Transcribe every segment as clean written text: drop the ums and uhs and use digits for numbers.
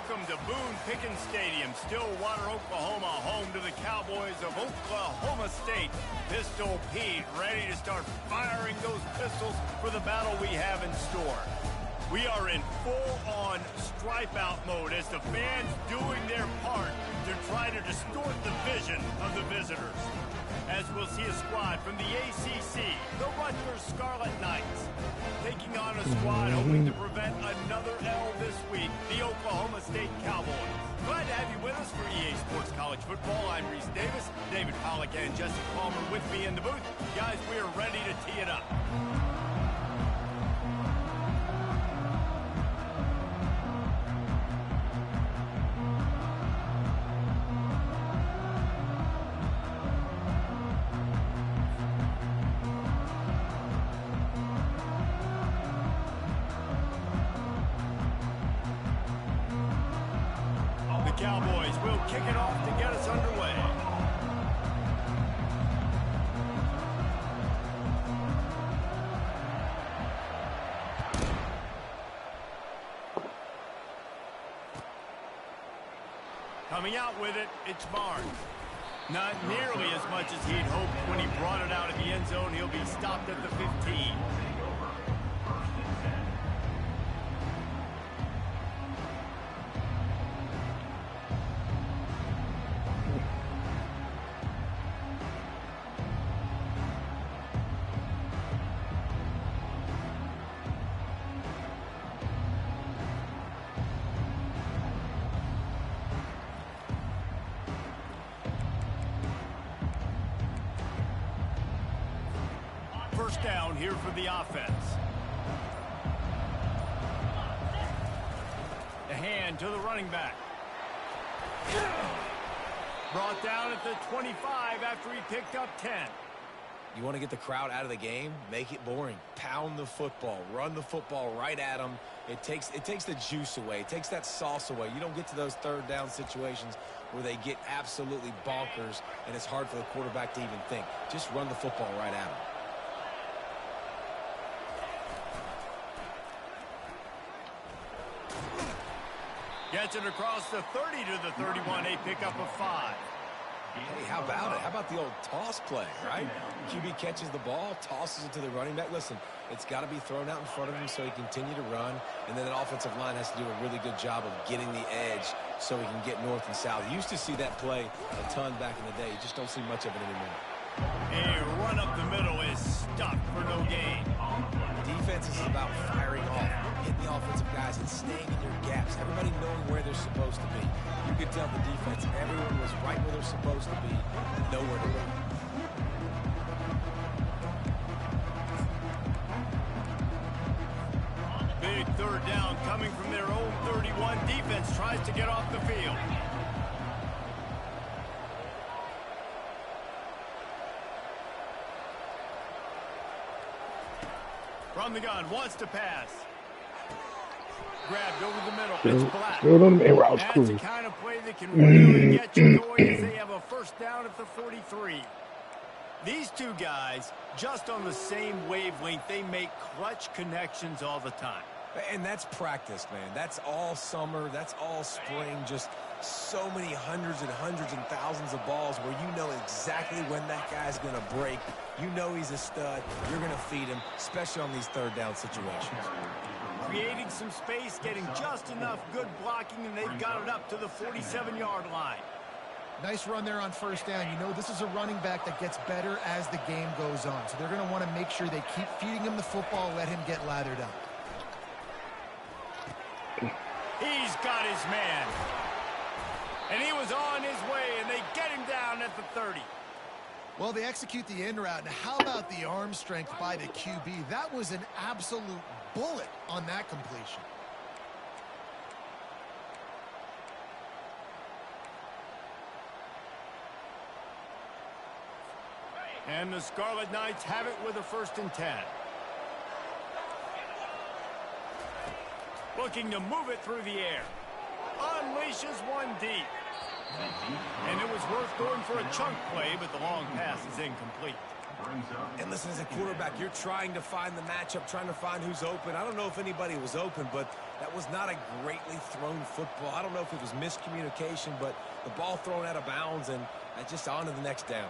Welcome to Boone Pickens Stadium, Stillwater, Oklahoma, home to the Cowboys of Oklahoma State. Pistol Pete ready to start firing those pistols for the battle we have in store. We are in full-on stripe-out mode as the fans doing their part to try to distort the vision of the visitors. As we'll see a squad from the ACC, the Rutgers Scarlet Knights, taking on a squad hoping to prevent another L this week, the Oklahoma State Cowboys. Glad to have you with us for EA Sports College Football. I'm Reese Davis, David Pollack and Jesse Palmer with me in the booth. Guys, we are ready to tee it up. Cowboys will kick it off to get us underway. Coming out with it, it's Barnes. Not nearly as much as he'd hoped when he brought it out of the end zone. He'll be stopped at the 15. First down here for the offense. The hand to the running back. Brought down at the 25 after he picked up 10. You want to get the crowd out of the game? Make it boring. Pound the football. Run the football right at them. It takes the juice away. It takes that sauce away. You don't get to those third down situations where they get absolutely bonkers and it's hard for the quarterback to even think. Just run the football right at them. Gets it across the 30 to the 31, a pickup of 5. Hey, how about it? How about the old toss play, right? QB catches the ball, tosses it to the running back. Listen, it's got to be thrown out in front of him so he can continue to run, and then that offensive line has to do a really good job of getting the edge so he can get north and south. You used to see that play a ton back in the day. You just don't see much of it anymore. A run up the middle is stuck for no gain. Defense is about firing off, hitting the offensive guys and staying in your gaps. Everybody knowing where they're supposed to be. You could tell the defense, everyone was right where they're supposed to be, nowhere to run. Big third down coming from their own 31. Defense tries to get off the field. From the gun, wants to pass. Grabbed over the middle. It's Black. That's the kind of play that can really get you going as they have a first down at the 43. These two guys, just on the same wavelength, they make clutch connections all the time. And that's practice, man. That's all summer. That's all spring. Just so many hundreds and thousands of balls where you know exactly when that guy's going to break. You know he's a stud. You're going to feed him, especially on these third down situations. Creating some space, getting just enough good blocking, and they've got it up to the 47-yard line. Nice run there on first down. You know, this is a running back that gets better as the game goes on. So they're going to want to make sure they keep feeding him the football, let him get lathered up. He's got his man. And he was on his way, and they get him down at the 30. Well, they execute the in route. Now, how about the arm strength by the QB? That was an absolute bullet on that completion. And the Scarlet Knights have it with a 1st and 10. Looking to move it through the air. Unleashes one deep. And it was worth going for a chunk play, but the long pass is incomplete. And listen, as a quarterback, you're trying to find the matchup, trying to find who's open. I don't know if anybody was open, but that was not a greatly thrown football. I don't know if it was miscommunication, but the ball thrown out of bounds and just on to the next down.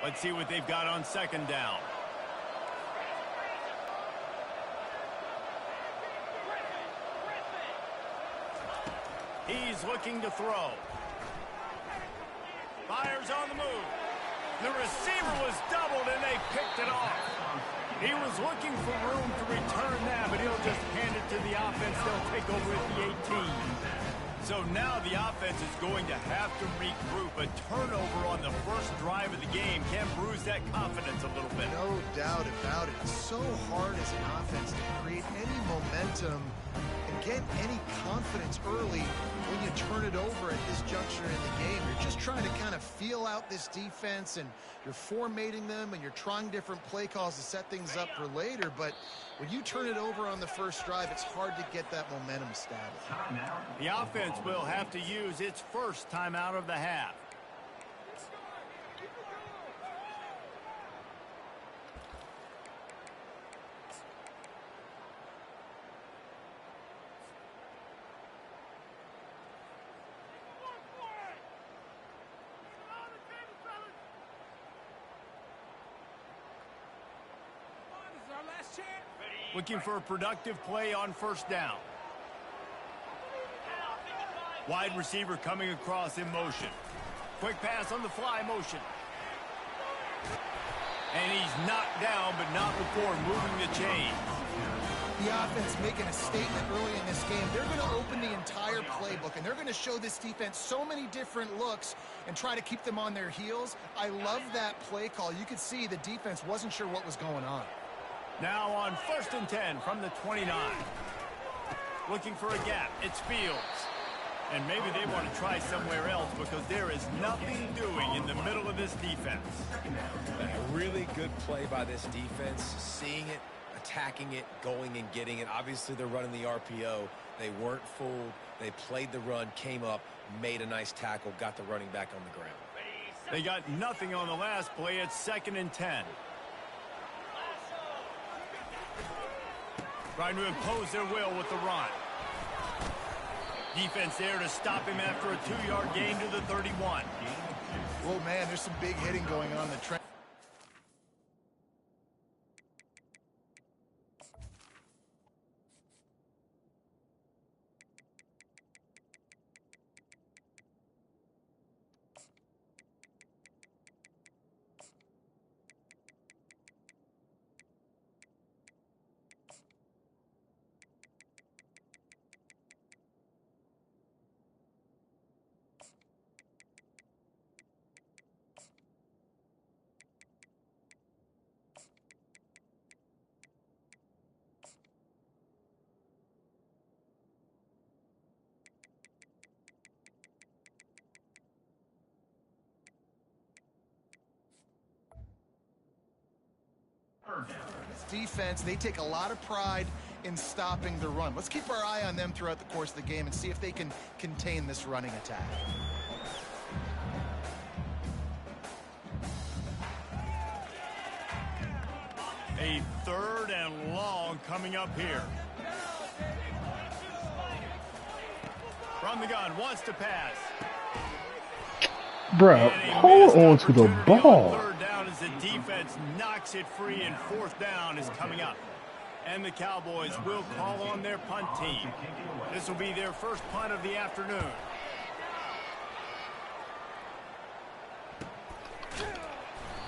Let's see what they've got on second down. He's looking to throw. Fires on the move. The receiver was doubled, and they picked it off. He was looking for room to return that, but he'll just hand it to the offense. They'll take over at the 18. So now the offense is going to have to regroup. A turnover on the first drive of the game can bruise that confidence a little bit. No doubt about it. It's so hard as an offense to create any momentum and get any confidence early when you turn it over at this juncture in the game. You're just trying to kind of feel out this defense, and you're formatting them, and you're trying different play calls to set things up for later. But when you turn it over on the first drive, it's hard to get that momentum established. The offense will have to use its first timeout of the half. Looking for a productive play on first down. Wide receiver coming across in motion. Quick pass on the fly motion. And he's knocked down, but not before moving the chain. The offense making a statement early in this game. They're going to open the entire playbook, and they're going to show this defense so many different looks and try to keep them on their heels. I love that play call. You could see the defense wasn't sure what was going on. Now on 1st and 10 from the 29. Looking for a gap. It's Fields. And maybe they want to try somewhere else because there is nothing doing in the middle of this defense. A really good play by this defense. Seeing it, attacking it, going and getting it. Obviously, they're running the RPO. They weren't fooled. They played the run, came up, made a nice tackle, got the running back on the ground. They got nothing on the last play. It's 2nd and 10. Trying to impose their will with the run. Defense there to stop him after a 2-yard gain to the 31. Oh, man, there's some big hitting going on in the trend. This defense, they take a lot of pride in stopping the run. Let's keep our eye on them throughout the course of the game and see if they can contain this running attack. A 3rd and long coming up here. From the gun, wants to pass. Bro, hold on to the ball. On 3rd down as the defense knocks it free, and 4th down is coming up. And the Cowboys will call on their punt team. This will be their first punt of the afternoon.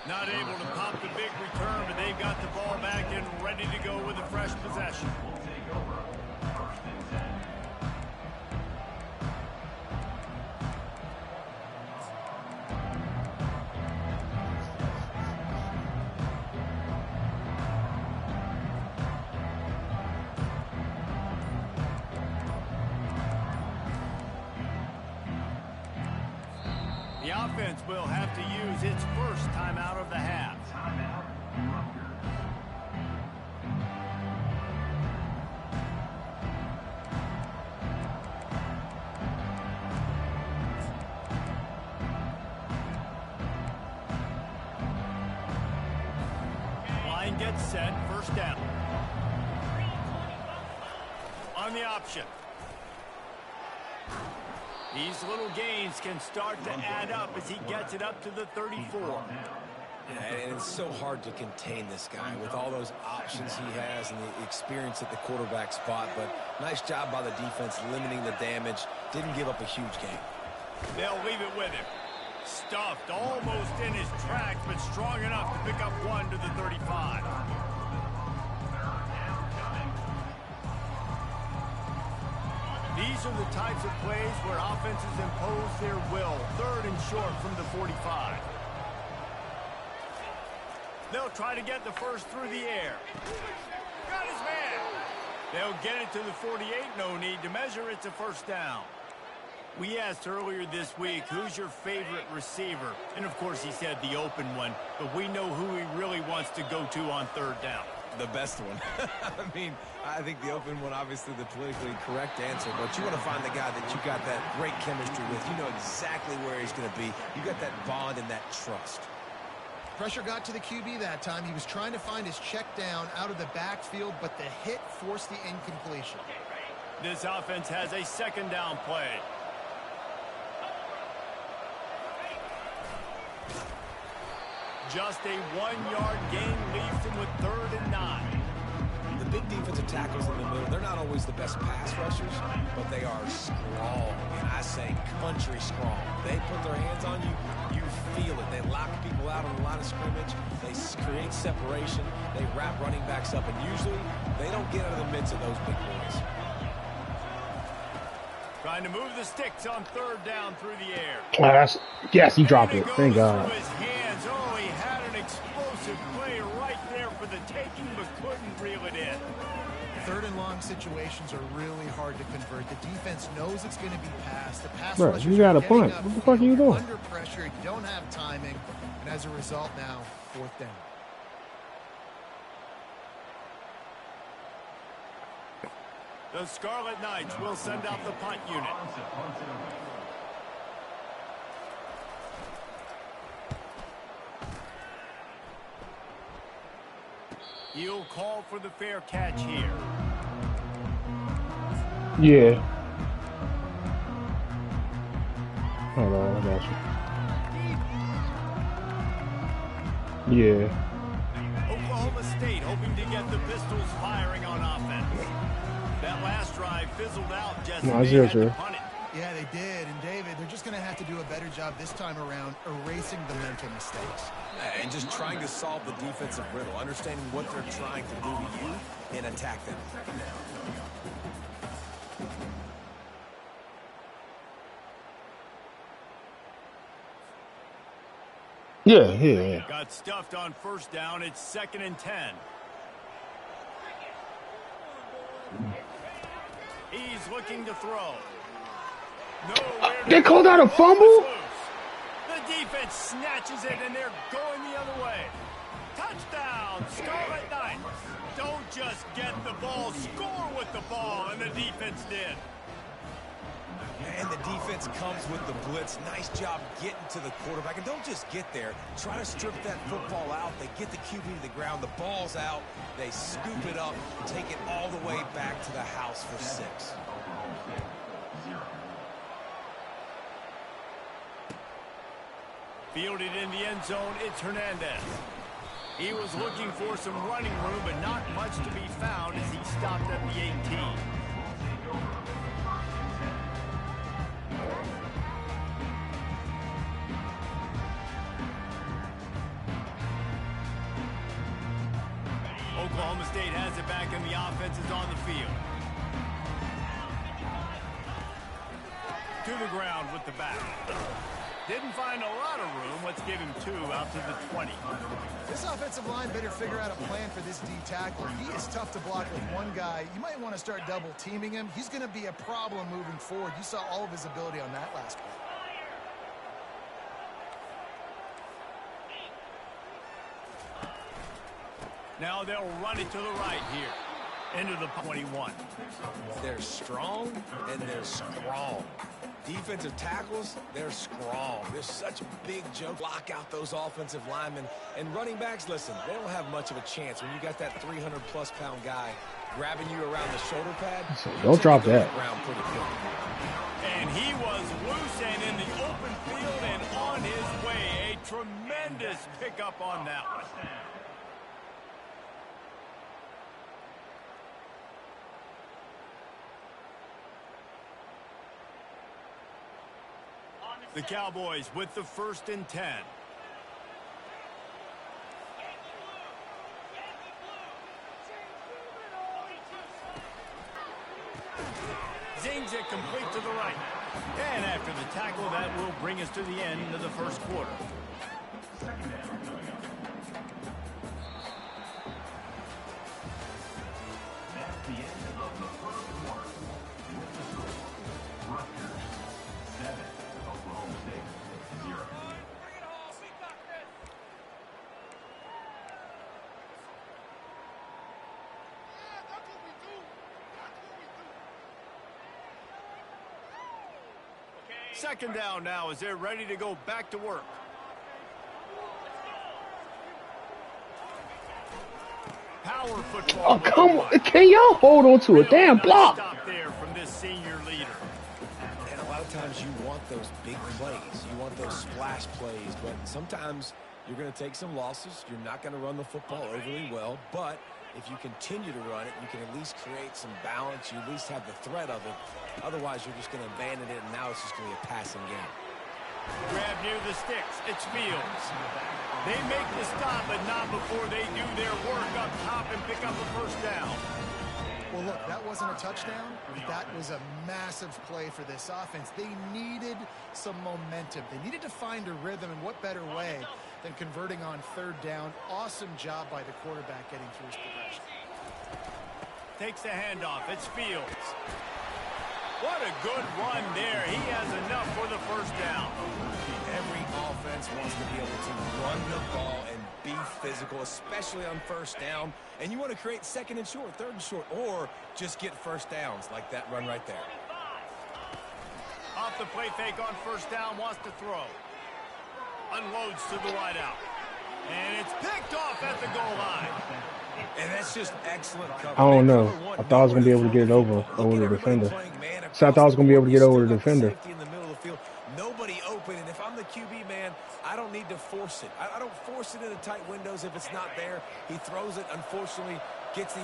Not able to pop the big return, but they've got the ball back and ready to go with a fresh possession. The offense will have to use its first timeout of the half. get set. First down. On the option. These little gains can start to add up as he gets it up to the 34. Yeah, and it's so hard to contain this guy with all those options he has and the experience at the quarterback spot. But nice job by the defense limiting the damage. Didn't give up a huge gain. They'll leave it with him. Stuffed almost in his tracks, but strong enough to pick up one to the 35. These are the types of plays where offenses impose their will. 3rd and short from the 45. They'll try to get the first through the air. Got his man. They'll get it to the 48. No need to measure. It's a first down. We asked earlier this week, who's your favorite receiver? And, of course, he said the open one. But we know who he really wants to go to on 3rd down. The best one. I mean, I think the open one, obviously the politically correct answer, but you want to find the guy that you got that great chemistry with. You know exactly where he's going to be. You got that bond and that trust. Pressure got to the QB that time. He was trying to find his check down out of the backfield, but the hit forced the incompletion. This offense has a 2nd down play. Just a 1-yard gain leaves him with 3rd and 9. The big defensive tackles in the middle, they're not always the best pass rushers, but they are strong, and I say country strong. They put their hands on you, you feel it. They lock people out on the line of scrimmage. They create separation. They wrap running backs up, and usually they don't get out of the midst of those big boys. Trying to move the sticks on 3rd down through the air. Yes, he dropped it. Thank God. His hands. Oh, he had an explosive play right there for the taking, but couldn't reel it in. 3rd and long situations are really hard to convert. The defense knows it's going to be passed. The pass Bro, rushers you got are a punt. getting What the fuck are you doing? Under pressure, you don't have timing, and as a result now, 4th down. The Scarlet Knights will send out the punt unit. He'll call for the fair catch here. Yeah. Hold on, I got you. Yeah. Oklahoma State hoping to get the Pistols firing on offense. That last drive fizzled out, Jesse. No, 0-0. Yeah, they did. And, David, they're just going to have to do a better job this time around erasing the mental mistakes. And just trying to solve the defensive riddle, understanding what they're trying to do to you and attack them. Yeah. Got stuffed on 1st down. It's 2nd and 10. He's looking to throw. They called out a fumble? The defense snatches it, and they're going the other way. Touchdown, Scarlet Knights. Don't just get the ball, score with the ball, and the defense did. And the defense comes with the blitz. Nice job getting to the quarterback. And don't just get there. Try to strip that football out. They get the QB to the ground. The ball's out. They scoop it up, take it all the way back to the house for 6. Fielded in the end zone, it's Hernandez. He was looking for some running room, but not much to be found as he stopped at the 18. Oklahoma State has it back, and the offense is on the field. To the ground with the back. Didn't find a lot of room. Let's give him 2 out to the 20. This offensive line better figure out a plan for this D tackler. He is tough to block with one guy. You might want to start double teaming him. He's going to be a problem moving forward. You saw all of his ability on that last play. Now they'll run it to the right here. Into the 21. They're strong and they're strong. Defensive tackles, they're strong. They're such a big joke. Lock out those offensive linemen. And running backs, listen, they don't have much of a chance when you got that 300-plus pound guy grabbing you around the shoulder pad. So don't drop that. Pretty quick. And he was loose and in the open field and on his way. A tremendous pickup on that one. The Cowboys with the 1st and 10. Zings it complete to the right. And after the tackle, that will bring us to the end of the first quarter. That's the end of the first quarter. Rutgers 7, Oklahoma State 0. Second down now as they're ready to go back to work. Power football. Oh, come on. Can y'all hold on to a damn block? Stop there from this senior leader. And a lot of times you want those big plays. You want those splash plays. But sometimes you're going to take some losses. You're not going to run the football overly well. But if you continue to run it, you can at least create some balance. You at least have the threat of it. Otherwise, you're just going to abandon it, and now it's just going to be a passing game. Grab near the sticks. It's Fields. They make the stop, but not before they do their work up top and pick up a first down. Well, look, that wasn't a touchdown, but that was a massive play for this offense. They needed some momentum. They needed to find a rhythm, and what better way than converting on 3rd down. Awesome job by the quarterback getting through his progression. Takes the handoff. It's Fields. What a good run there. He has enough for the first down. Every offense wants to be able to run the ball and be physical, especially on 1st down. And you want to create 2nd and short, 3rd and short, or just get first downs like that run right there. Off the play fake on 1st down, wants to throw. Unloads to the wideout. And it's picked off at the goal line. And that's just excellent coverage. I don't know. I thought I was going to be able to get it over the defender. So I thought I was going to be able to get over the defender. In the middle of the field, nobody open. And if I'm the QB, man, I don't need to force it. I don't force it into tight windows if it's not there. He throws it, unfortunately, gets the